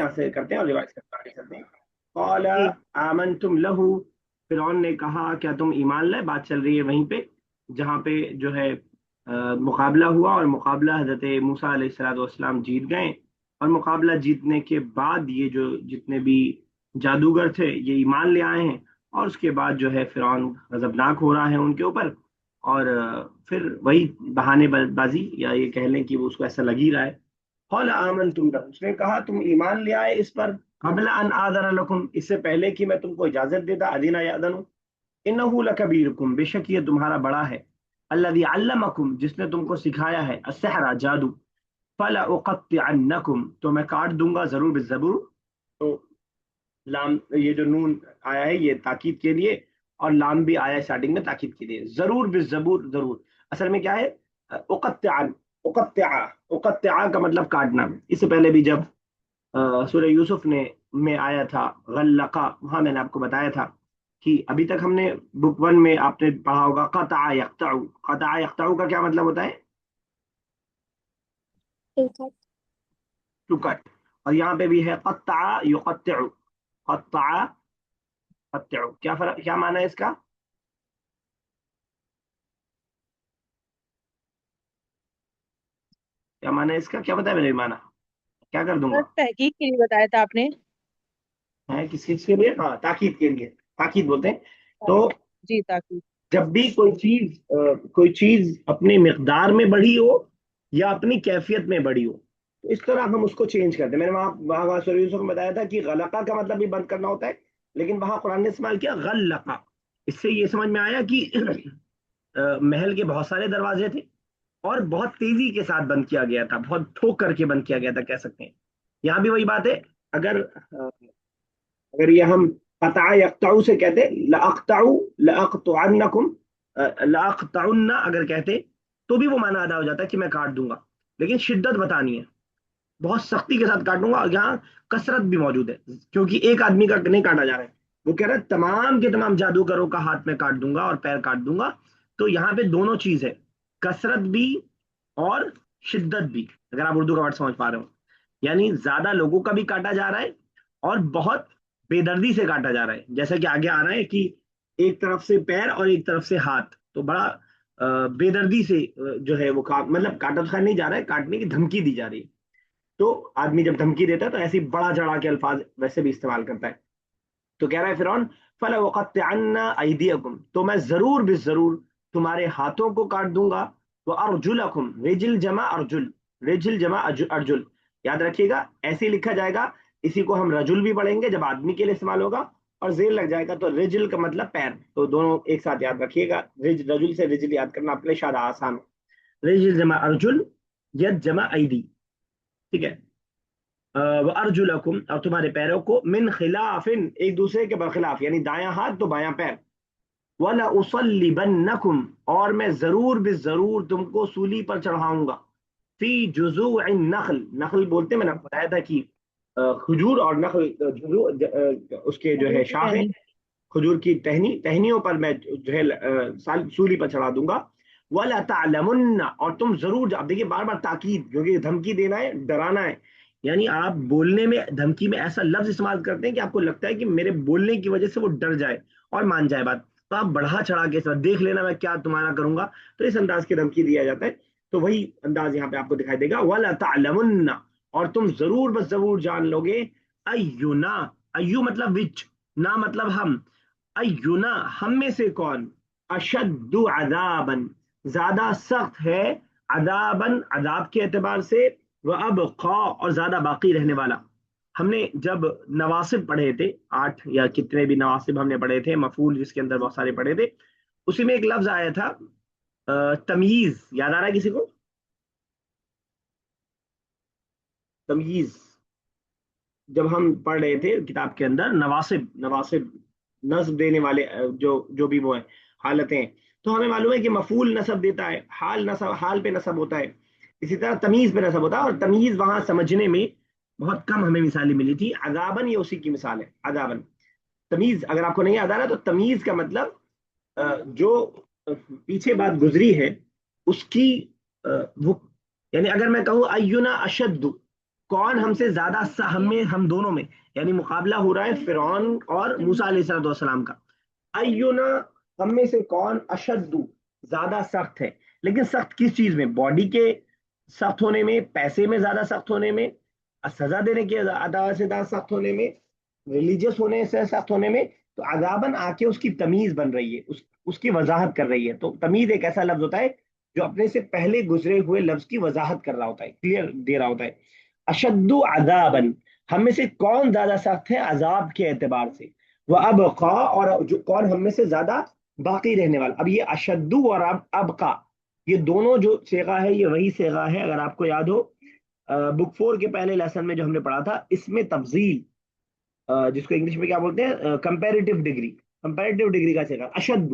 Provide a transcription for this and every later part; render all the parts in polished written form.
यहाँ से करते हैं और रिवाइज करते हैं। قال جی آمنتم लहू, फिरौन ने कहा क्या तुम ईमान लाए। बात चल रही है वहीं पे जहाँ पे जो है मुकाबला हुआ, और मुकाबला हजरत मूसा अलैहिस्सलाम जीत गए। और मुकाबला जीतने के बाद ये जो जितने भी जादूगर थे ये ईमान ले आए हैं, और उसके बाद जो है फिरौन गजबनाक हो रहा है उनके ऊपर। और फिर वही बहाने बाजी, या ये कह लें कि वो उसको ऐसा लग ही रहा है। कौल आमनतुम लहू, उसने कहा तुम ईमान ले आए इस पर, कबल अन आदन लकुम, इससे पहले कि मैं तुमको इजाजत देता, अदीना या अदनु। इन्नहु लकबीरुकुम, बेशक ये तुम्हारा बड़ा है, अल्लज़ी अल्लमकुम, जिसने तुमको सिखाया है, अस्सहरा, जादू। फला उक़त्तिअन्नकुम, तो मैं काट दूंगा, जरूर बिज़बूर। तो लाम, ये जो नून आया है ये ताकीद के लिए, और लाम भी आया है स्टार्टिंग में ताकीद के लिए। जरूर बिज़बूर, जरूर। असल में क्या है, उक़त्तिअन, उक़त्तिआ, उक़त्तिआ का मतलब काटना। इससे पहले भी जब सूरह यूसुफ ने में आया था गल्लका, वहां मैंने आपको बताया था कि अभी तक हमने बुक वन में आपने पढ़ा होगा कता यक्ताउ। कता यक्ताउ का क्या मतलब होता है, ठीक है। To cut. और यहाँ पे भी है कत्ता युकत्तिउ, कत्ता कत्तिउ, क्या फर्क, क्या माना है इसका। क्या माना है इसका, क्या बताया मैंने माना, क्या कर सर दूंगा। तहकीक के लिए बताया था आपने। है किस चीज के लिए, हाँ ताकीद के लिए, ताकीद बोलते हैं। हाँ, तो जी ताकि। जब भी कोई चीज अपनी मिकदार में बढ़ी हो या अपनी कैफियत में बढ़ी हो, तो इस तरह हम उसको चेंज करते हैं। मैंने वहां वहां वहां सूरह यूसुफ में बताया था कि गलका का मतलब भी बंद करना होता है, लेकिन वहां कुरान ने इस्तेमाल किया गल्लका। इससे ये समझ में आया कि महल के बहुत सारे दरवाजे थे, और बहुत तेजी के साथ बंद किया गया था, बहुत ठोक करके बंद किया गया था, कह सकते हैं। यहाँ भी वही बात है। अगर अगर ये हम कता यक्ताऊ से कहते, लअक्ताऊ लअक्तुअन्नकुम, लअक्तउन्ना अगर कहते, तो भी वो माना अदा हो जाता है कि मैं काट दूंगा। लेकिन शिद्दत बतानी है, बहुत सख्ती के साथ काटूंगा। और यहाँ कसरत भी मौजूद है, क्योंकि एक आदमी का नहीं काटा जा रहा है। वो कह रहा है तमाम के तमाम जादूगरों का हाथ में काट दूंगा और पैर काट दूंगा। तो यहाँ पे दोनों चीज है, कसरत भी और शिद्दत भी, अगर आप उर्दू का वर्ड समझ पा रहे हो। यानी ज्यादा लोगों का भी काटा जा रहा है, और बहुत बेदर्दी से काटा जा रहा है। जैसा कि आगे आ रहा है कि एक तरफ से पैर और एक तरफ से हाथ, तो बड़ा बेदर्दी से जो है वो मतलब काटा तो खैर नहीं जा रहा है, काटने की धमकी दी जा रही है। तो आदमी जब धमकी देता है तो ऐसे ही बड़ा चढ़ा के अल्फाज वैसे भी इस्तेमाल करता है। तो कह रहा है फिरौन, फला वक़त्तिअन्ना अयदियकुम, तो मैं जरूर भी जरूर तुम्हारे हाथों को काट दूंगा। वो अर्जुलकुम, रिजिल जमा अर्जुल, रिजिल जमा अर्जुल, याद रखिएगा ऐसे ही लिखा जाएगा। इसी को हम रजुल भी पढ़ेंगे जब आदमी के लिए इस्तेमाल होगा, और जेल लग जाएगा तो रिजिल का मतलब पैर। तो दोनों एक साथ याद रखिएगा, रजुल से रिजिल याद करना अपने शायद आसान हो। रिजिल जमा अर्जुल, यद जमा ऐदी, ठीक है। अर्जुलकुम, और तुम्हारे पैरों को, मिन खिलाफिन, एक दूसरे के बरखिलाफ, यानी दायां हाथ तो बायां पैर। वला उसल्लिबन्नकुम, और मैं जरूर भी जरूर तुमको सूली पर चढ़ाऊंगा। फी जुज़ूइन नखल, नखल बोलते हैं, मैंने आपको बताया था कि खजूर और नखल, उसके जो है खजूर की शाखें, टहनी। खजूर की टहनियों पर मैं जो है सूली पर चढ़ा दूंगा। वला तालमुन्ना, और तुम जरूर, अब देखिए बार बार ताकीद, क्योंकि धमकी देना है, डराना है। यानी आप बोलने में, धमकी में ऐसा लफ्ज इस्तेमाल करते हैं कि आपको लगता है कि मेरे बोलने की वजह से वो डर जाए और मान जाए बात। तो आप बढ़ा चढ़ा के साथ देख लेना मैं क्या तुम्हारा करूंगा, तो इस अंदाज की धमकी दिया जाता है। तो वही अंदाज यहाँ पे आपको दिखाई देगा, वला तालमुन्ना, और तुम जरूर बस जरूर जान लोगे। अयुना, अयु मतलब विच, ना मतलब हम, अयुना हम में से कौन, अशद्दु अदाबन, ज्यादा सख्त है, अदाबन अदाब के एतबार से, वह अब खा, और ज्यादा बाकी रहने वाला। हमने जब नवासिब पढ़े थे, 8 या कितने भी नवासिब हमने पढ़े थे, मफूल जिसके अंदर बहुत सारे पढ़े थे, उसी में एक लफ्ज आया था तमीज, याद आ रहा है किसी को, तमीज। जब हम पढ़ रहे थे किताब के अंदर नवासिब, नवासिब नस्ब देने वाले जो भी वो है हालतें हैं, तो हमें मालूम है कि मफूल नस्ब देता है, हाल नस्ब, हाल पे नस्ब होता है। इसी तरह तमीज पे नस्ब होता है, और तमीज वहां समझने में बहुत कम हमें मिसालें मिली थी। अगाबन ये उसी की मिसाल है, अगाबन। तमीज अगर आपको नहीं याद आ रहा तो तमीज का मतलब जो पीछे बात गुजरी है उसकी वो, यानी अगर मैं कहूँ अयुना अशद्दु, کون ہم سے زیادہ ہم دونوں میں، یعنی مقابلہ ہو رہا ہے فرعون اور موسیٰ علیہ السلام کا. ایونا، ہم میں سے کون اشد، زیادہ سخت ہے. لیکن سخت کس چیز میں؟ باڈی کے سخت ہونے میں، پیسے میں زیادہ سخت ہونے میں، سزا دینے کے ادا سے زیادہ سخت ہونے میں، ریلیجیس ہونے سے سخت ہونے میں. تو عذابن آ کے اس کی تمیز بن رہی ہے، اس کی وضاحت کر رہی ہے. تو تمیز ایک ایسا لفظ ہوتا ہے جو اپنے سے پہلے گزرے ہوئے لفظ کی وضاحت کر رہا ہوتا ہے، کلیئر دے رہا ہوتا ہے. اشد عذابن، ہم میں سے کون زیادہ سخت ہے عذاب کے اعتبار سے. وہ ابقا، اور جو کون ہم میں سے زیادہ باقی رہنے والا. اب یہ اشدو اور ابقا، یہ دونوں جو صیغہ ہے یہ وہی صیغہ ہے، اگر آپ کو یاد ہو بک 4 کے پہلے لیسن میں جو ہم نے پڑھا تھا، اس میں تفضیل، جس کو انگلش میں کیا بولتے ہیں، کمپیریٹیو ڈگری کا صیغہ اشد،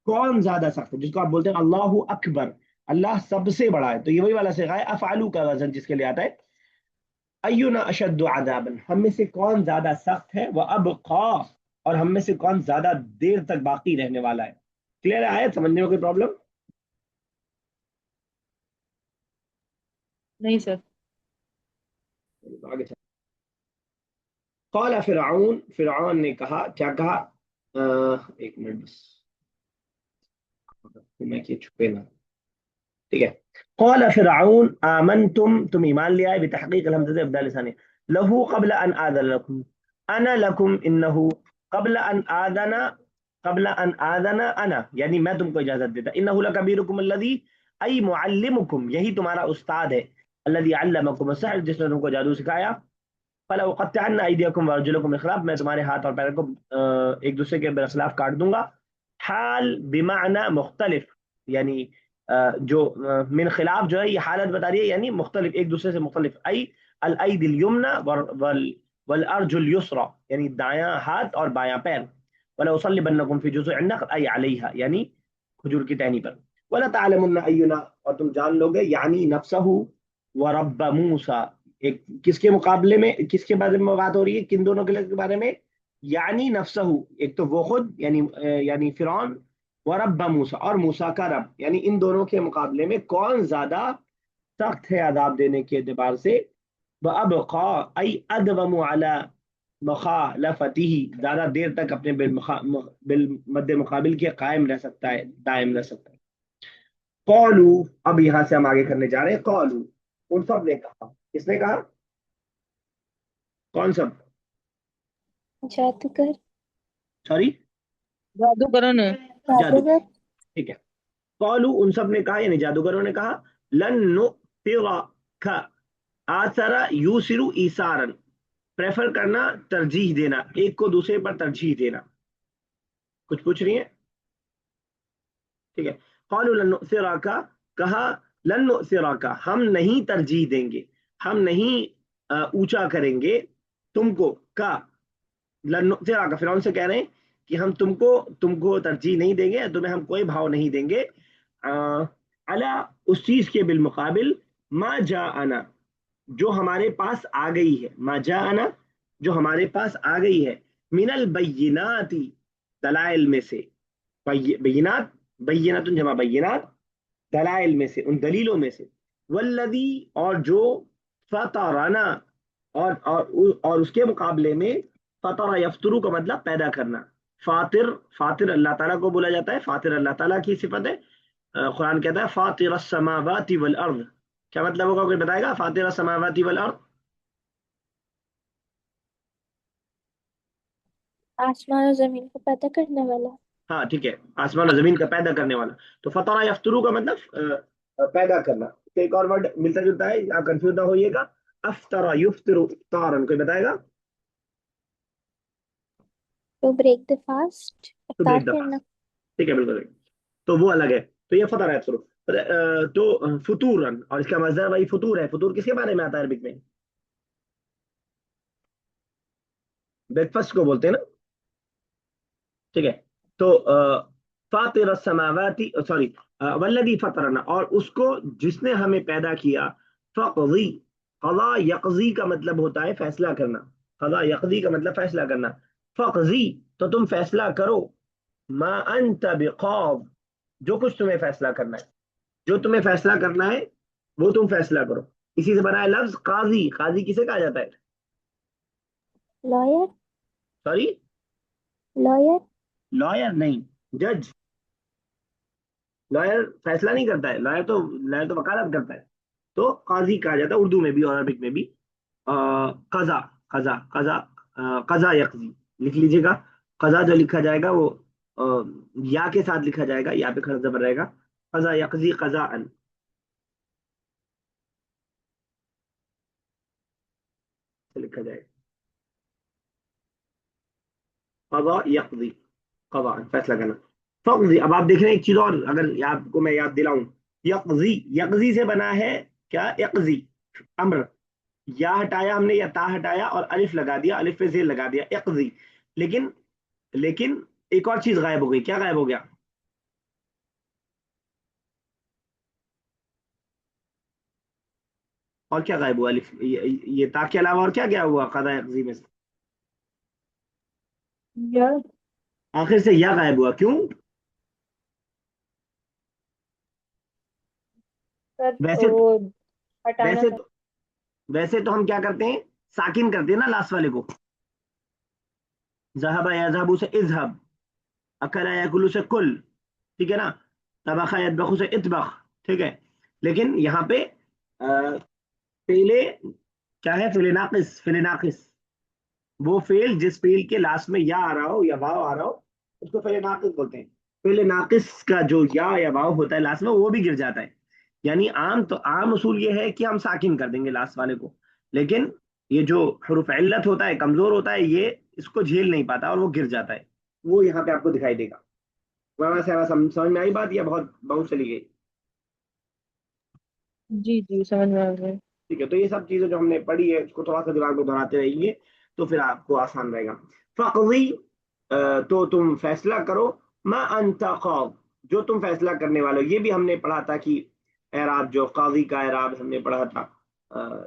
کون زیادہ سخت ہے، جس کو آپ بولتے ہیں اللہ اکبر، اللہ سب سے بڑا ہے. تو یہ وہی والا صیغہ ہے افعلو کا وزن جس کے لیے آتا ہے. اینا اشد عذابا، ہم میں سے کون زیادہ سخت ہے، وہ ابقا، اور ہم میں سے کون زیادہ دیر تک باقی رہنے والا ہے. کلیئر ہے آیت؟ سمجھنے میں کوئی پرابلم؟ نہیں سر. آگے چل. قال فرعون، فرعون نے کہا، کیا کہا؟ ایک منٹ بس، میں کہ چھپے نا. ٹھیک ہے. قال فرعون آمنتم، تم ایمان لے آئے، بتحقیق الحمزہ ابدال لسانی، لہو قبل ان آذن لکم، انا لکم انہو، قبل ان آذن، قبل ان آذن انا، یعنی میں تم کو اجازت دیتا. انہو لکبیرکم الذی، ای معلمکم، یہی تمہارا استاد ہے، الذی علمکم السحر، جس نے تم کو جادو سکھایا. فَلَأُقَطِّعَنَّ أَيْدِيَكُمْ وَأَرْجُلَكُمْ من خلاف، میں تمہارے ہاتھ اور پیروں کو ایک دوسرے کے برخلاف کاٹ دوں گا. حال بمعنی مختلف، یعنی جو من خلاف جو ہے یہ حالت بتا رہی ہے، یعنی مختلف، ایک دوسرے سے مختلف. ای الأيدي اليمنى والأرجل اليسرى، یعنی دایاں ہاتھ اور بایاں پیر. وَلَأُصَلِّبَنَّكُمْ فِي جُذُوعِ النَّخْلِ أي عَلَيْهَا، یعنی کھجور کی ٹہنی پر. وَلَتَعْلَمُنَّ أَيُّنَا، اور تم جان لو گے، یعنی نفسہ ورب موسیٰ، ایک کس کے مقابلے میں، کس کے بارے میں بات ہو رہی ہے، کن دونوں کے بارے میں؟ یعنی نفسہ، ایک تو وہ خود، یعنی فرعون، ورب موسیٰ، اور موسیٰ کا رب، یعنی ان دونوں کے مقابلے میں کون زیادہ سخت ہے عذاب دینے کے اعتبار سے. وَأَبْقَى، أي أَدْوَمُ عَلَى مُخَالَفَتِهِ، زیادہ دیر تک اپنے بالمد مقابل کے قائم رہ سکتا ہے، دائم رہ سکتا ہے. قولو، اب یہاں سے ہم آگے کرنے جا رہے ہیں. قولو، ان سب نے کہا. کس نے کہا؟ کون سب؟ جادوگر. سوری، جادوگروں نے. جادو. جادوگر. ٹھیک ہے. قولو، ان سب نے کہا، یعنی جادوگروں نے کہا، لن نؤثرک، آثر یوسر ایثارا، پریفر کرنا، ترجیح دینا، ایک کو دوسرے پر ترجیح دینا. کچھ پوچھ رہی ہیں؟ ٹھیک ہے. قالوا لن نؤثرک، کہا لن نؤثرک، ہم نہیں ترجیح دیں گے، ہم نہیں اونچا کریں گے تم کو. کا لن نؤثرک، فرعون سے کہہ رہے ہیں کہ ہم تم کو ترجیح نہیں دیں گے، تمہیں ہم کوئی بھاؤ نہیں دیں گے. علی، اس چیز کے بالمقابل، ما جاءنا، جو ہمارے پاس آ گئی ہے، ما جاءنا، جو ہمارے پاس آ گئی ہے، من البینات، دلائل میں سے. بینات، بینات جمع بینات، دلائل میں سے، ان دلیلوں میں سے. والذی، اور جو، فطرنا، اور اس کے مقابلے میں، فطر یفترو کا مطلب پیدا کرنا. فاطر، فاطر اللہ تعالیٰ کو بولا جاتا ہے، فاطر اللہ تعالیٰ کی صفت ہے. قرآن کہتا ہے فاطر السماوات والارض، کیا مطلب ہوگا؟ کوئی بتائے گا؟ فاطر السماوات والارض. آسمان اور زمین کو پیدا کرنے والا. ہاں ٹھیک ہے، آسمان اور زمین کا پیدا کرنے والا. تو فطرہ یفترو کا مطلب پیدا کرنا. ایک اور ورڈ ملتا جلتا ہے، آپ کنفیوز نہ ہوئیے گا. افطر یفتر افطارا، کوئی بتائے گا؟ ٹو بریک دا فاسٹ، تو افطار بریک دا کرنا. فاسٹ. ٹھیک ہے، بالکل. تو وہ الگ ہے. تو یہ فطر یفترو. تو فطورن، اور اس کا مصدر بھائی فطور ہے. فطور کس کے بارے میں آتا ہے عربک میں؟ بریک فاسٹ کو بولتے ہیں نا. ٹھیک ہے. تو فاطر السماوات، سوری، والذی فطرنا، اور اس کو جس نے ہمیں پیدا کیا. فقضی، قضا یقضی کا مطلب ہوتا ہے فیصلہ کرنا. قضا یقضی کا مطلب فیصلہ کرنا. فقضی، تو تم فیصلہ کرو. ما انت بقاض، جو کچھ تمہیں فیصلہ کرنا ہے، جو تمہیں فیصلہ کرنا ہے وہ تم فیصلہ کرو. اسی سے بنا ہے لفظ قاضی. قاضی کسے کہا جاتا ہے؟ lawyer, سوری، lawyer, لائر نہیں، جج. لائر فیصلہ نہیں کرتا ہے، لائر تو وکالت کرتا ہے. تو قاضی کہا جاتا ہے اردو میں بھی اور عربک میں بھی. قضا، قضا، قضا یقضی لکھ لیجیے گا. قضا جو لکھا جائے گا وہ آ، یا کے ساتھ لکھا جائے گا، یا پہ کھڑا زبر رہے گا. قضا یقضی قضا ان سے لکھا جائے گا. قضا یقضی قضا ان، فیصلہ کرنا. فقضی، اب آپ دیکھ رہے ہیں ایک چیز اور، اگر آپ کو میں یاد دلاؤں. یقضی، یقضی سے بنا ہے کیا؟ یقضی امر. یا ہٹایا ہم نے یا تا ہٹایا اور الف لگا دیا، الف پہ زیر لگا دیا، اقضی. لیکن ایک اور چیز غائب ہو گئی. کیا غائب ہو گیا؟ اور کیا غائب ہوا؟ الف، یہ تا کے علاوہ اور کیا گیا ہوا قضا اقضی میں سے؟ یا آخر سے یا غائب ہوا. کیوں؟ سر ویسے وہ ہٹانا ویسے تھا. تو ویسے تو ہم کیا کرتے ہیں؟ ساکن کرتے ہیں نا لاسٹ والے کو. ذهب يذهب سے اذهب، اکل یاکل سے کل، ٹھیک ہے نا. طبخ یطبخ سے اطبخ، ٹھیک ہے. لیکن یہاں پہ فعل کیا ہے؟ فعل ناقص. فعل ناقص وہ فعل جس فعل کے لاسٹ میں یا آ رہا ہو یا واو آ رہا ہو، اس کو فعل ناقص بولتے ہیں. فعل ناقص کا جو یا واو ہوتا ہے لاسٹ میں، وہ بھی گر جاتا ہے. یعنی عام اصول یہ ہے کہ ہم ساکن کر دیں گے لاسٹ والے کو. لیکن یہ جو حروف علت ہوتا ہے، کمزور ہوتا ہے، یہ اس کو جھیل نہیں پاتا اور وہ گر جاتا ہے. وہ یہاں پہ آپ کو دکھائی دے گا. وہاں سے سمجھ میں آئی بات یا بہت بہت چلی گئی؟ جی جی سمجھ میں آ گیا. ٹھیک ہے. تو یہ سب چیزیں جو ہم نے پڑھی ہے اس کو تھوڑا سا دماغ میں دہراتے رہیے تو پھر آپ کو آسان رہے گا. فقضی، تو تم فیصلہ کرو. ما انت قاض، جو تم فیصلہ کرنے والے ہو. یہ بھی ہم نے پڑھا تھا کہ اعراب جو قاضی کا اعراب ہم نے پڑھا تھا.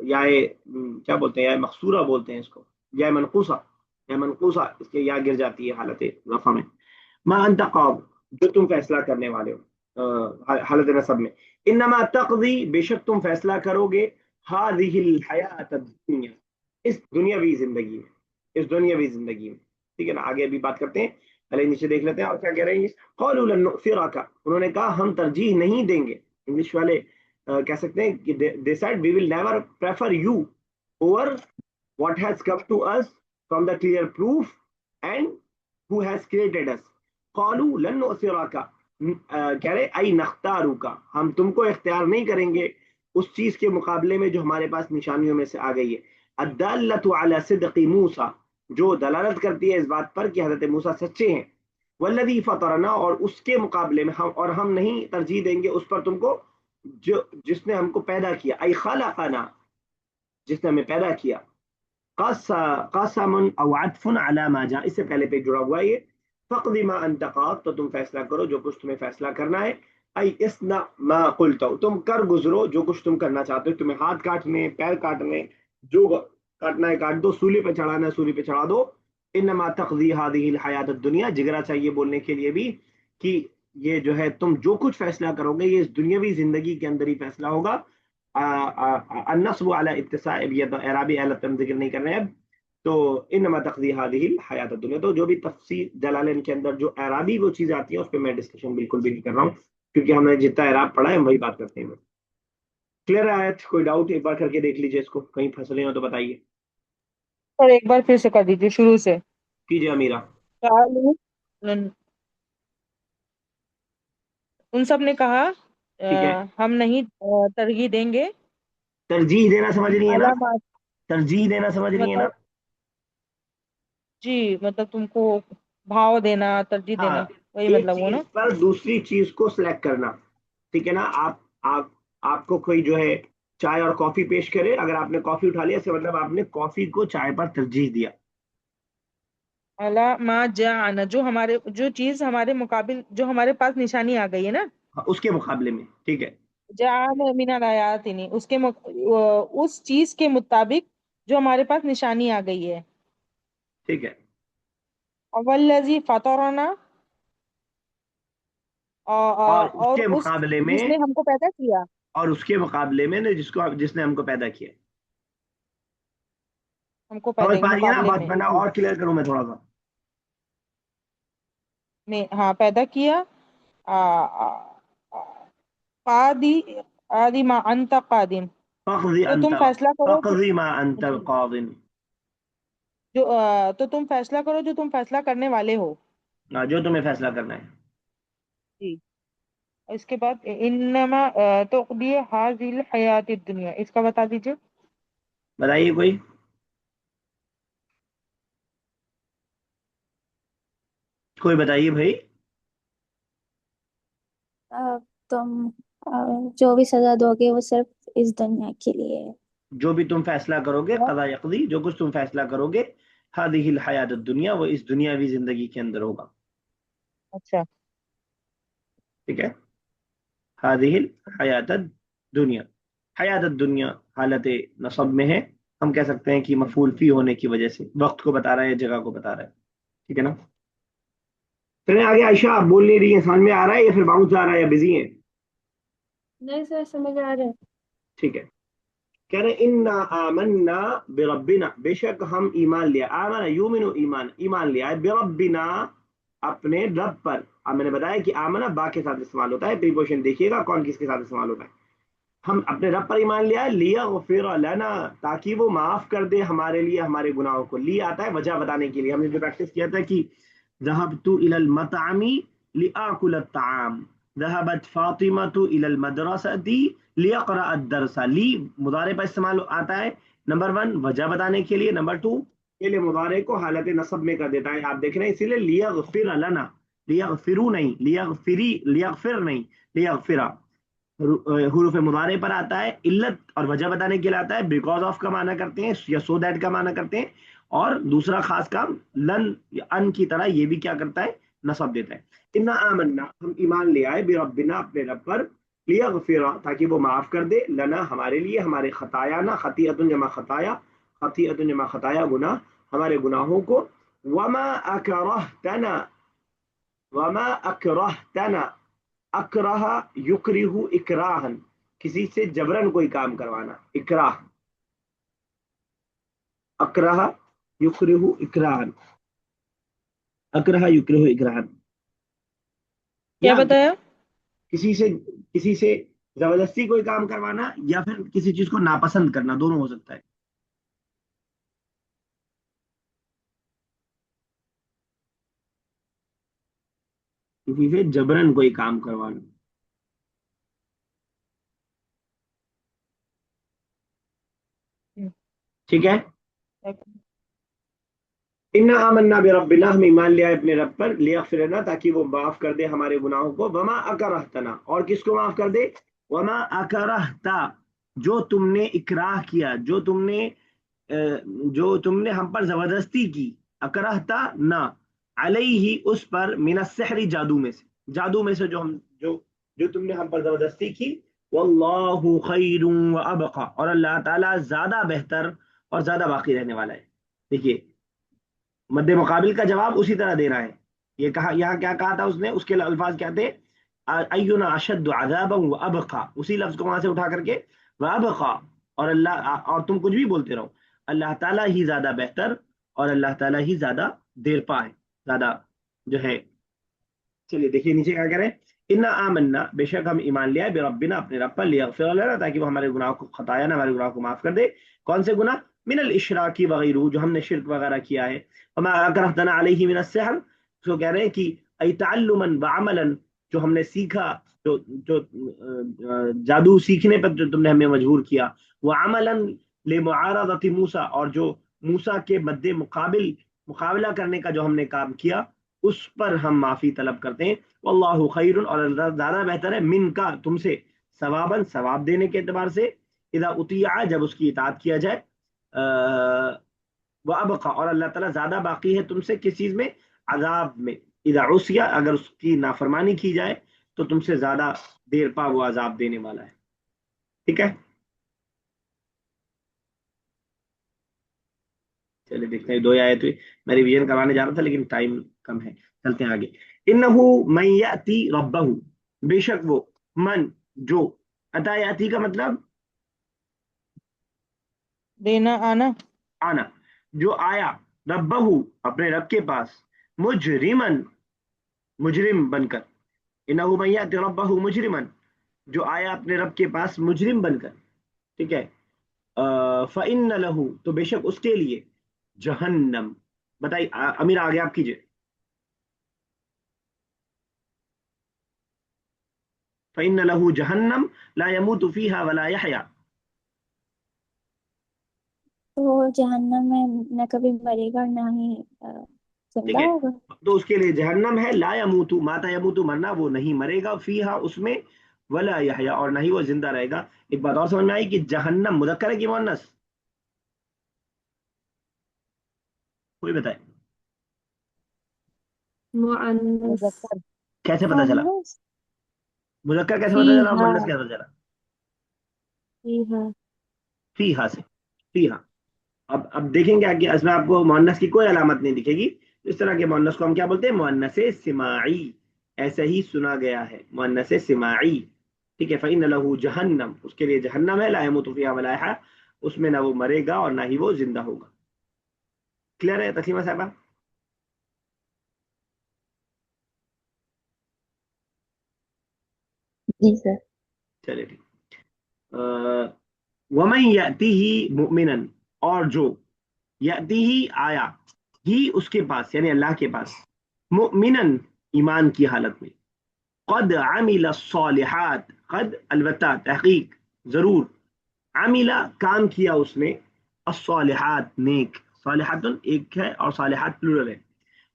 یا کیا بولتے ہیں؟ یا مقصورہ بولتے ہیں اس کو، یا منقوصہ. یا منقوصہ اس کے یا گر جاتی ہے حالت رفع میں. ما انت قاض، جو تم فیصلہ کرنے والے ہو حالت نصب میں. انما تقضی، بے شک تم فیصلہ کرو گے. هذه الحیات الدنیا، اس دنیاوی زندگی میں، اس دنیاوی زندگی میں. ٹھیک ہے نا. آگے ابھی بات کرتے ہیں، پہلے نیچے دیکھ لیتے ہیں اور کیا کہہ رہے ہیں. قالوا لن نؤثرك، انہوں نے کہا ہم ترجیح نہیں دیں گے. انگلش والے کہہ سکتے ہیں کہ they said we will never prefer you over what has come to us from the clear proof and who has created us. قالوا لن نؤثرك، کہہ رہے ای نختارک، ہم تم کو اختیار نہیں کریں گے اس چیز کے مقابلے میں جو ہمارے پاس نشانیوں میں سے آ گئی ہے. الدالۃ علی صدق موسیٰ، جو دلالت کرتی ہے اس بات پر کہ حضرت موسیٰ سچے ہیں. والذی فطرنا، اور اس کے مقابلے میں ہم نہیں ترجیح دیں گے اس پر تم کو جس نے ہم کو پیدا کیا. ای خلقنا، جس نے ہمیں پیدا کیا. قسم او عطف علی ما جاء، اس سے پہلے پہ جڑا ہوا ہے یہ. فقض ما انت قاض، تو تم فیصلہ کرو جو کچھ تمہیں فیصلہ کرنا ہے. ای اسنا ما قلت، تم کر گزرو جو کچھ تم کرنا چاہتے ہو. تمہیں ہاتھ کاٹنے، پیر کاٹنے، جو کاٹنا ہے کاٹ دو، سولی پہ چڑھانا ہے سولی پہ چڑھا دو. انما تقضی هذه الحیات الدنیا، جگرا چاہیے بولنے کے لیے بھی کہ یہ جو ہے تم جو کچھ فیصلہ کرو گے یہ اس دنیاوی زندگی کے اندر ہی فیصلہ ہوگا. النصب على اتساع، یہ تو اعرابی حالت ہم ذکر نہیں کر رہے ہیں اب. تو انما تقضی هذه الحیات الدنیا، تو جو بھی تفسیر جلالین کے اندر جو اعرابی وہ چیزیں آتی ہیں اس پہ میں ڈسکشن بالکل بھی نہیں کر رہا ہوں، کیونکہ ہم نے جتنا اعراب پڑھا ہے ہم وہی بات کرتے ہیں. کلیئر ہے آیت؟ کوئی ڈاؤٹ ایک بار کر کے دیکھ لیجیے اس کو، کہیں پھنسلے ہو تو بتائیے. سر ایک بار پھر سے کر دیجیے شروع سے. کیجیے امیرا. قالوا لن- ان سب نے کہا ٹھیک ہے. ہم نہیں ترغیب دیں گے. ترجیح دینا سمجھ رہی ہے نا؟ علامات، ترجیح دینا سمجھ رہی ہے نا؟ مطلب جی مطلب تم کو بھاؤ دینا، ترجیح ہاں، دینا، وہی ایک مطلب وہ نا. چیز پر دوسری چیز کو سلیکٹ کرنا. ٹھیک ہے نا. آپ آپ کو کوئی جو ہے چائے اور کافی پیش کرے، اگر آپ نے کافی اٹھا لیا اس کا مطلب آپ نے کافی کو چائے پر ترجیح دیا. علامہ جاءنا، جو چیز ہمارے مقابل، جو ہمارے پاس نشانی آ گئی ہے نا. ہاں، اس کے مقابلے میں. ٹھیک ہے. جاءنا من الآیات، اس چیز کے مطابق جو ہمارے پاس نشانی آ گئی ہے. ٹھیک ہے. والذی فطرنا، اور اس اور کے اس مقابلے میں جس نے ہم کو پیدا کیا. اور اس کے مقابلے میں جس نے ہم کو پیدا کیا. हमको سمجھ पैदा के پا رہی ہے نا मुकाबले بات؟ में. میں जी. اور کلیئر کروں میں تھوڑا سا. ने हाँ पैदा किया. आ, आ, आ, कादी आदि मा अंत कादिम. فقضی तो انت तुम फैसला करो فقضی ما انت जी. القاض. तो तुम फैसला करो जो तुम फैसला करने वाले हो. جو تمہیں فیصلہ کرنا ہے. जी. इसके बाद इन्नमा तुक़दी हाज़िल हयातिद दुनिया, इसका बता दीजिए. بتائیے کوئی. کوئی بتائیے بھائی. तुम जो भी सजा दोगे वो सिर्फ इस दुनिया के लिए है. جو بھی تم فیصلہ کرو گے، और قضا یقضی، جو کچھ تم فیصلہ کرو گے، هذه الحیات الدنیا، وہ اس دنیاوی زندگی کے اندر ہوگا. अच्छा. ٹھیک ہے. هذه الحیات الدنیا. حیات الدنیا حالت نصب میں ہے. ہم کہہ سکتے ہیں کہ مفعول فی ہونے کی وجہ سے وقت کو بتا رہا ہے، جگہ کو بتا رہا ہے. ٹھیک ہے نا. چلیں آگے. عائشہ آپ بول نہیں رہی ہیں، سمجھ میں آ رہا ہے یا پھر باؤنس آ رہا ہے یا بزی ہیں؟ नहीं सर समझ आ रहा है. ٹھیک ہے. کہہ رہے ہیں انا آمنا بربنا، بے شک ہم ایمان لیا. آمنا یومن، ایمان لیا ہے بربنا، اپنے رب پر. اب میں نے بتایا کہ آمنا با کے ساتھ استعمال ہوتا ہے. پریپوزیشن دیکھیے گا کون کس کے ساتھ استعمال ہوتا ہے. ہم اپنے رب پر ایمان لیا ہے، لیغفر لنا، تاکہ وہ معاف کر دے ہمارے لیے ہمارے گناہوں کو. لی آتا ہے وجہ بتانے کے لیے. ہم نے جو پریکٹس کیا تھا کہ ذهبت الى المطعم لآكل الطعام، ذهبت فاطمة الى المدرسة ليقرأ الدرس. لی مضارع پر استعمال آتا ہے نمبر 1 وجہ بتانے کے لیے، نمبر 2 فعل مضارع کو حالت نصب میں کر دیتا ہے. آپ دیکھ رہے ہیں اسی لیے لیغفر لنا، لیغفرو نہیں، لیغفری، لیغفر نہیں، لیغفرا. حروف مضارع پر آتا ہے، علت اور وجہ بتانے کے لیے آتا ہے. بیکاز آف کا معنی کرتے ہیں یا سو دیٹ کا معنی کرتے ہیں. اور دوسرا خاص کام لن یا ان کی طرح یہ بھی کیا کرتا ہے، نصب دیتا ہے. انا آمنا، ہم ایمان لے آئے، بربنا، اپنے رب پر، لیغفر، تاکہ وہ معاف کر دے، لنا، ہمارے لیے، ہمارے خطایا نا، خطیئت جمع خطایا، خطیئت جمع خطایا گناہ، ہمارے گناہوں کو. وما اکرہتنا، وما اکرہتنا، اکراہ یکرہ اکراہن، کسی سے جبرن کوئی کام کروانا. اکراہ، اکراہ یکرہ اکراہن، اکراہ یکرہ اکراہن. क्या یا बताया. کسی سے زبردستی کوئی کام کروانا، یا پھر کسی چیز کو ناپسند کرنا، دونوں ہو سکتا ہے. کسی سے جبرن کوئی کام کروانا. ٹھیک ہے. انا آمنا بربنا، ہم ایمان لیا ہے اپنے رب پر، لیغفر لنا، تاکہ وہ معاف کر دے ہمارے گناہوں کو. وما اکرہتنا، اور کس کو معاف کر دے؟ وما اکرہتا، جو تم نے اکراہ کیا، جو تم نے ہم پر زبردستی کی. اکرہتا نہ، علیہ، اس پر، من السحر، جادو میں سے، جادو میں سے جو تم نے ہم پر زبردستی کی. واللہ خیر وابقا، اور اللہ تعالیٰ زیادہ بہتر اور زیادہ باقی رہنے والا ہے. دیکھیے مد مقابل کا جواب اسی طرح دینا ہے. یہ کہا، یہاں کیا کہا تھا اس نے، اس کے الفاظ کیا تھے؟ اینا اشد عذابا وابقا، اسی لفظ کو وہاں سے اٹھا کر کے وابقا. اور اللہ، اور تم کچھ بھی بولتے رہو، اللہ تعالیٰ ہی زیادہ بہتر اور اللہ تعالیٰ ہی زیادہ دیر پا ہے، زیادہ جو ہے. چلیے دیکھیے نیچے کیا کریں. انا آمنا، بے شک ہم ایمان لیا ہے، بربنا، اپنے رب پر، لیغفر لنا، تاکہ وہ ہمارے گناہ کو، خطایا نہ، ہمارے گناہ کو معاف کر دے. کون سے گناہ؟ من الاشراک وغیرہ، جو ہم نے شرک وغیرہ کیا ہے. وما اکرہتنا علیہ من السحر، اس کو کہہ رہے ہیں کہ ای تعلما وعملا، جو ہم نے سیکھا، جو جادو سیکھنے پر جو تم نے ہمیں مجبور کیا. وعملا لمعارضۃ موسیٰ، اور جو موسیٰ کے مد مقابل مقابلہ کرنے کا جو ہم نے کام کیا، اس پر ہم معافی طلب کرتے ہیں. واللہ خیر، اور اللہ زیادہ بہتر ہے، من کا، تم سے، ثواباً، ثواب دینے کے اعتبار سے، اذا اطیع، جب اس کی اطاعت کیا جائے، وابقا، اور اللہ تعالیٰ زیادہ باقی ہے تم سے کس چیز میں؟ عذاب میں. اذا عصی، اگر اس کی نافرمانی کی جائے تو تم سے زیادہ دیر پا وہ عذاب دینے والا ہے. ٹھیک ہے. چلے دیکھتے ہیں، دو آیتیں میں ریویژن کروانے جا رہا تھا لیکن ٹائم کم ہے. چلتے ہیں آگے. انہ من یاتی ربہ، بے شک وہ، من، جو، अता याती का मतलब देना, आना। आना। जो आया रब्बहू, अपने रब के पास, मुजरिमन, मुजरिम बनकर, इन्नहु मन याति रब्बहू मुजरिमन, जो आया अपने रब के पास मुजरिम बनकर, ठीक है, फ़इन्न लहू, तो बेशक उसके लिए, जहन्नम, बताइए अमीर आगे आप कीजिए। फ़इन्न लहू जहन्नम ला यमूतु फीहा वला यहया। तो जहन्नम में न कभी मरेगा और ना ही ठीक जिंदा है, होगा। तो उसके लिए जहन्नम है, ला यमूतु, माता यमूतु मरना, वो नहीं मरेगा, फीहा उसमें, वला यहया और नहीं वो जिंदा रहेगा। एक बात और समझ में आई कि जहन्नम मुज़क्कर है कि मुअन्नस, कोई बताए, मुअन्नस। मुजफ्फर। कैसे पता चला, मुअन्नस। मुज़क्कर कैसे पता चला और फीहा। मुअन्नस कैसे पता चला? फीहा। फीहा से, फीहा। अब देखेंगे आगे, इसमें आपको मुअन्नस की कोई अलामत नहीं दिखेगी। इस तरह के मुअन्नस को हम क्या बोलते हैं? मुअन्नस सिमाई, ऐसे ही सुना गया है, मुअन्नस सिमाई। ठीक है, फ़इन्न लहू जहन्नम, उसके लिए जहन्नम है, ला यमूतु फीहा वला यहया, उसमें ना वो मरेगा और ना ही वो जिंदा होगा। क्लियर है तस्लीमा साहबा? जी सर। चलिए ठीक। वमन यअतीही मुमिनन, और जो यअतीही आया, ही उसके पास यानी अल्लाह के पास, मुमिनन ईमान की हालत में, कद अमिल सालिहात, कद अलबत्ता, तहकीक, जरूर, अमिला काम किया उसने, अस्सालिहात नेक, सालिहातुन एक है और सालिहात प्लूरल है।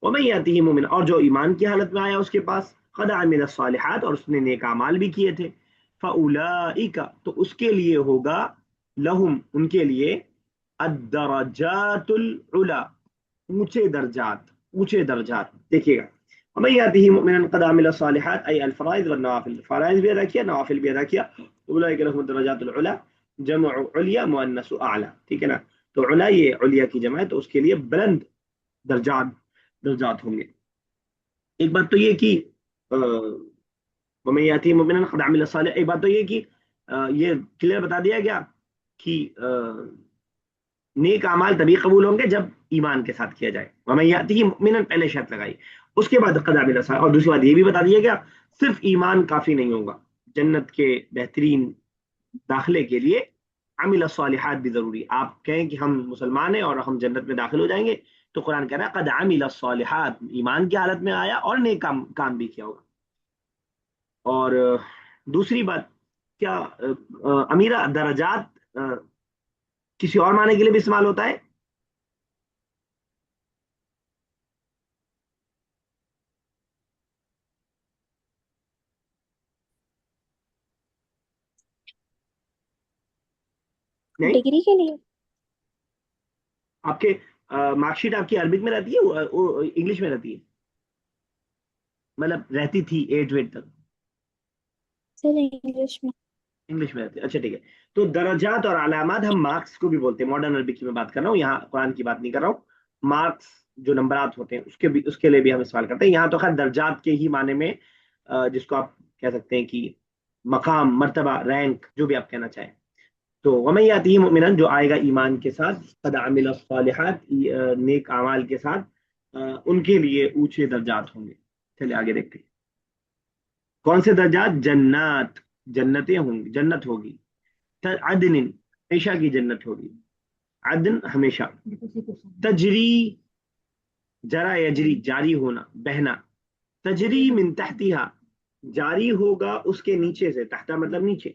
वमन यातिही मुमिन, और जो ईमान की हालत में आया उसके पास, कद अमिल सालिहात, और उसने नेक अमाल भी किए थे, फउलाइका, तो उसके लिए होगा, लहुम उनके लिए, अद्दरजातुल उला, ऊंचे दर्जात, ऊंचे दर्जात। देखिएगा, वमन यातिही मुमिनन कद अमिल सालिहात अय अल फराइज व नवाफिल, फराइज भी अदा किया, नवाफिल भी अदा किया, उलाइका लहुम दर्जातुल उला, जमअ उलिया मुअन्नस आला, ठीक है ना। तो उला ये उलिया की जमा है, तो उसके लिए बुलंद दर्जात, दर्जात होंगे। एक बात तो ये कि वमन याती मुमिनन क़द अमिल सालिह, एक बात तो ये कि ये क्लियर बता दिया गया कि नेक अमाल तभी कबूल होंगे जब ईमान के साथ किया जाए। वमन याती मुमिनन पहले शर्त लगाई, उसके बाद क़द अमिल सालिह, और दूसरी बात ये भी बता दिया गया, सिर्फ ईमान काफी नहीं होगा, जन्नत के बेहतरीन दाखिले के लिए अमिल सालिहात भी जरूरी। आप कहें कि हम मुसलमान हैं और हम जन्नत में दाखिल हो जाएंगे, तो कुरान कह रहा है कद अमिल सालिहात, ईमान की हालत में आया और नेक काम भी किया होगा। और दूसरी बात, क्या अमीरा दर्जात किसी और माने के लिए भी इस्तेमाल होता है? नहीं, डिग्री के लिए। आपके मार्कशीट आपकी अरबिक में रहती है, इंग्लिश में रहती है, मतलब रहती थी 8वीं तक सर इंग्लिश में। इंग्लिश में रहती है, अच्छा ठीक है। तो दर्जात और अलामात हम मार्क्स को भी बोलते हैं, मॉडर्न अरबिक की मैं बात कर रहा हूँ, यहाँ कुरान की बात नहीं कर रहा हूँ। मार्क्स जो नंबरात होते हैं उसके लिए भी हम इस्तेमाल करते हैं, यहाँ तो खैर दर्जात के ही माने में, जिसको आप कह सकते हैं कि मकाम, मर्तबा, रैंक, जो भी आप कहना चाहें। तो वमन यातिही मुमिनन, जो आएगा ईमान के साथ, कद अमिल सालिहात, नेक अमाल के साथ, उनके लिए ऊंचे दर्जात होंगे। चलिए आगे देखते हैं, कौन से दर्जात? जन्नत, जन्नतें होंगी, जन्नत होगी, अदन, हमेशा की जन्नत होगी, अदन हमेशा, तजरी, जरा यजरी जारी होना, बहना, तजरी मिन तहतिहा, जारी होगा उसके नीचे से, तहता मतलब नीचे,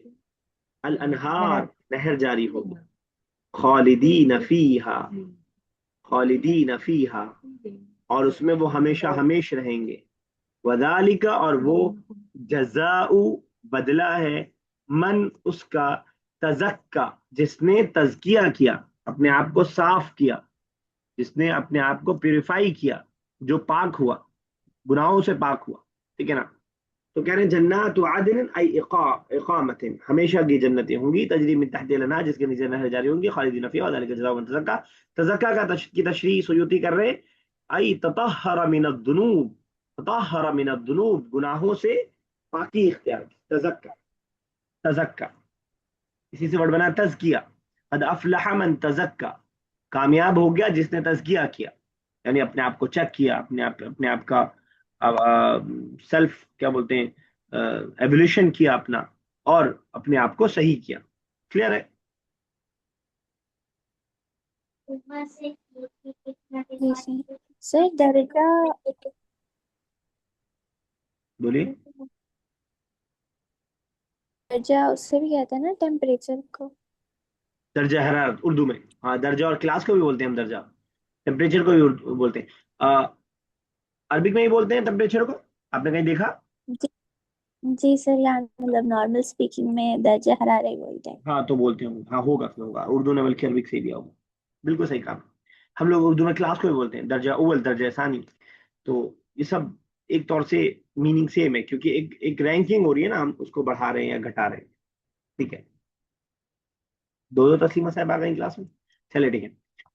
अल नहर। अनहार, नहर जारी होगी, खालिदीन फीहा, खालिदीन फीहा, और उसमें वो हमेशा हमेश रहेंगे, वदालिका, और वो, जजाउ, बदला है, मन उसका, तजक्का, जिसने तजकिया किया, अपने आप को साफ किया, जिसने अपने आप को प्यूरिफाई किया, जो पाक हुआ, गुनाहों से पाक हुआ, ठीक है ना। तो कह रहे हैं जन्नात आदन आई इकामतिन, हमेशा की जन्नतें होंगी, तजरी मिन तहतिहा अल अनहार, जिसके नीचे नहर जारी होंगी, खालिदीन फीहा ज़ालिका जज़ाउ मन तज़क्का। तज़क्का की तशरीह सुयूती कर रहे हैं, आई ततहहर मिन अद्दुनूब, ततहहर मिन अद्दुनूब, गुनाहों से पाकी इख्तियार की, तज़क्का। तज़क्का, इसी से वर्ड बना तज़किया। कद अफ़लह मन तज़क्का, कामयाब हो गया जिसने तज़किया किया, यानी अपने आप को चेक किया, अपने आप का सेल्फ क्या बोलते हैं, एवोल्यूशन किया अपना, और अपने आप को सही किया। क्लियर है? जी सर। सर दर्जा, बोलिए। दर्जा उससे भी कहते हैं ना टेम्परेचर को। दर्जा हरारत उर्दू में, हाँ, दर्जा और क्लास को भी बोलते हैं हम, दर्जा टेम्परेचर को भी बोलते हैं। अरबिक में ही बोलते हैं टेम्परेचर को, आपने कहीं देखा? जी, जी सर, यहाँ मतलब नॉर्मल स्पीकिंग में दर्जा हरारे ही बोलते हैं। हाँ तो बोलते होंगे, हाँ होगा, फिर होगा, उर्दू ने बल्कि अरबिक से ही दिया होगा। बिल्कुल सही कहा। हम लोग उर्दू में क्लास को भी बोलते हैं दर्जा अव्वल, दर्जा सानी। तो ये सब एक तौर से मीनिंग सेम है, क्योंकि एक एक रैंकिंग हो रही है ना, हम उसको बढ़ा रहे हैं या घटा रहे हैं। ठीक है, दो दो तस्लीमा साहब आ गई क्लास में। चलिए ठीक है,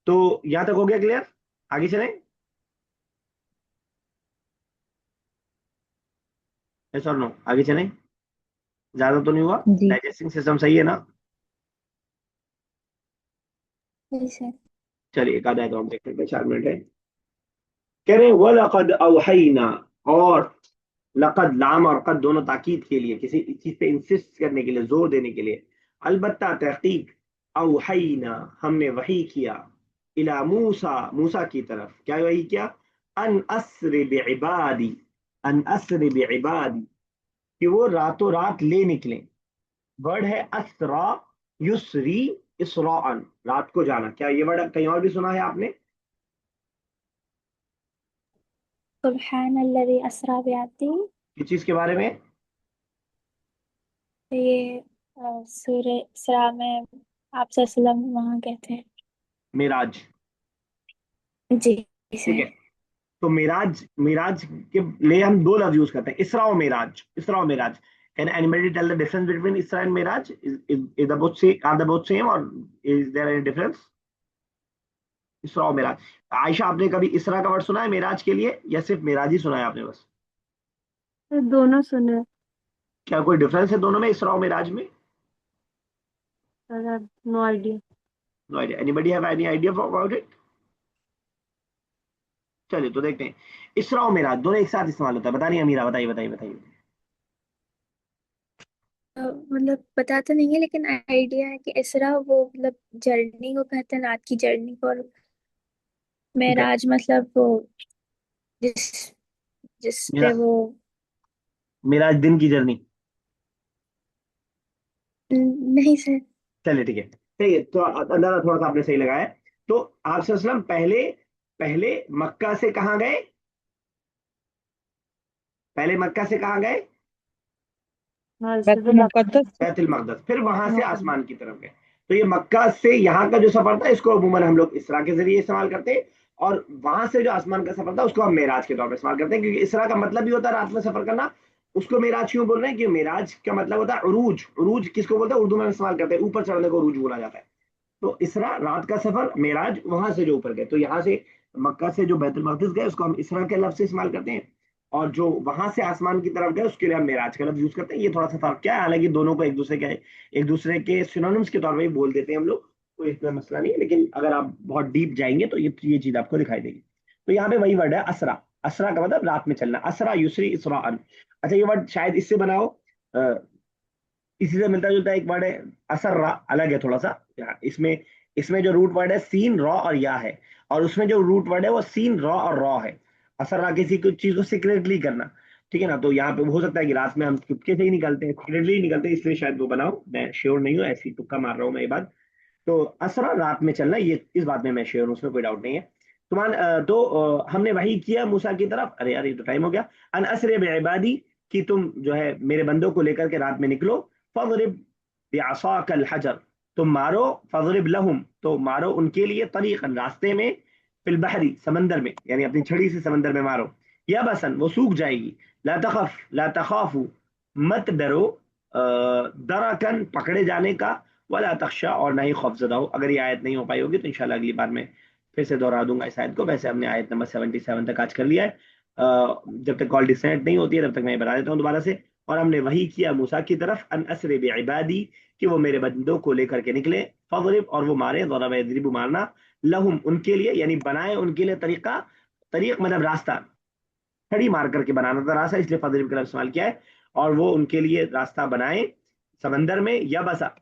तो यहाँ तक हो गया क्लियर, आगे चलें। यस और नो, आगे चलें, ज्यादा तो नहीं हुआ? जी। डाइजेस्टिंग सिस्टम सही है ना? जी सर। चलिए एक आधा है तो हम देख लेते हैं, 4 मिनट है। कह रहे हैं वलक़द अवहैना, और लक़द, लाम और कद दोनों ताकीद के लिए, किसी चीज पे इंसिस्ट करने के लिए, जोर देने के लिए। अलबत्ता, तहकीक, अवहैना, हमने वही किया, इला मूसा, मूसा की तरफ, क्या वही किया? अन अस्रि बिइबादी, अन अस्रि बिइबादी, कि वो रातों रात ले निकले। वर्ड है अस्रा, युसरी, इसराअन, रात को जाना। क्या ये वर्ड कहीं और भी सुना है आपने? सुब्हान अल्लज़ी अस्रा बिअब्दी, किस चीज के बारे में? ये सूर्य इसरा में आप सल्लम वहाँ कहते हैं। मिराज। जी ठीक सर। है, तो मिराज, मिराज के लिए हम दो लफ्ज यूज करते हैं, इसरा और मिराज, इसरा और Miraj. Can anybody tell the difference between Isra and Miraj? Is the both same, are the both same, और is there any difference? Isra और मिराज। आयशा, आपने कभी इसरा का वर्ड सुना है मिराज के लिए, या सिर्फ मिराज ही सुना है आपने बस? दोनों सुने। क्या कोई डिफरेंस है दोनों में, इसरा और मिराज में? No idea. No idea. Anybody have any idea about it? चलिए तो देखते हैं। इसरा और मिराज दोनों एक साथ इस्तेमाल होता है, बता नहीं अमीरा, बताइए बताइए बताइए। मतलब पता तो नहीं है लेकिन आइडिया है कि इसरा वो मतलब जर्नी को कहते हैं, रात की जर्नी को। और ठीक है, मेराज मतलब वो जिस जिस मेरा पे वो। मिराज दिन की जर्नी। नहीं सर। चलिए ठीक है, सही है, तो अंदाजा थोड़ा सा आपने सही लगाया है। तो आप सल्लम पहले, पहले मक्का से कहाँ गए? पहले मक्का से कहाँ गए? बैतुल मुकद्दस। बैतुल मकदस, फिर वहां से आसमान की तरफ गए। तो ये मक्का से यहाँ का जो सफर था, इसको अमूमन हम लोग इसरा के जरिए इस्तेमाल करते हैं, और वहां से जो आसमान का सफर था उसको हम मेराज के तौर पर इस्तेमाल करते हैं, क्योंकि इसरा का मतलब भी होता है रात में सफर करना। उसको मेराज क्यों बोल रहे हैं? कि मेराज का मतलब होता है उरूज। उरूज किसको बोलते हैं? उर्दू में इस्तेमाल करते हैं, ऊपर चढ़ने को उरूज बोला जाता है। तो इसरा रात का सफर, मेराज वहां से जो ऊपर गए, तो यहाँ से मक्का से जो बैतुल मकदस गए उसको हम इसरा के लफ्ज से इस्तेमाल करते हैं, और जो वहां से आसमान की तरफ गए उसके लिए हम मेराज का लफ्ज यूज करते हैं। ये थोड़ा सा फर्क क्या है, हालांकि दोनों को एक दूसरे के सिनोनिम्स के तौर पर ही बोल देते हैं हम लोग, कोई इसमें मसला नहीं है, लेकिन अगर आप बहुत डीप जाएंगे तो ये चीज आपको दिखाई देगी। तो यहाँ पे वही वर्ड है असरा, असरा का मतलब रात में चलना, असरा युसरी इसराअन। अच्छा, ये वर्ड शायद इससे बनाओ, इसी से मिलता जुलता एक वर्ड है असर्रा, अलग है थोड़ा सा। इसमें इसमें जो रूट वर्ड है सीन रॉ और या है, और उसमें जो रूट वर्ड है वो सीन रॉ और रॉ है। असर्रा किसी कुछ चीज को सीक्रेटली करना, ठीक है ना? तो यहाँ पे हो सकता है कि रात में हम चुपके से ही निकलते हैं, सीक्रेटली ही निकलते हैं, इसलिए शायद वो बनाओ, मैं श्योर नहीं हूँ, ऐसी तुक्का मार रहा हूँ मैं ये बात। तो असरा रात में चलना, ये इस बात में मैं श्योर हूँ, उसमें कोई डाउट नहीं है। हमने वही किया मूसा की तरफ, अरे यार ये तो टाइम हो गया। अन असरे बिइबादी, कि तुम जो है मेरे बंदों को लेकर के रात में निकलो। फضرب बिअसाक अलहजर, तुम मारो, फضرب लहुम, तो मारो उनके लिए, तरीकन रास्ते में, फिल बहरी समंदर में, यानी अपनी छड़ी से समंदर में मारो, या बसन वो सूख जाएगी। ला तखफ, ला तखाफू, मत डरो, दरकन पकड़े जाने का, वला तख्शा, और ना ही खौफजदा हो। अगर ये आयत नहीं हो पाई होगी तो इंशाल्लाह अगली बार में फिर से दोहरा दूंगा इस आयत को। वैसे हमने आयत नंबर 77 तक आज कर लिया है। जब तक कॉल डिस्कनेक्ट नहीं होती है तब तक मैं बता देता हूँ दोबारा से। اور ہم نے وحی کیا موسیٰ کی طرف ان اسر بعبادی کہ وہ میرے بندوں کو لے کر کے نکلے، فضرب اور وہ مارے، ضرب یضرب مارنا، لہم ان کے لیے، یعنی بنائے ان کے لیے طریقہ، طریق مطلب راستہ، کھڑی مار کر کے بنانا تھا راستہ، اس لیے فضرب کا لفظ استعمال کیا ہے، اور وہ ان کے لیے راستہ بنائے سمندر میں، یا بسا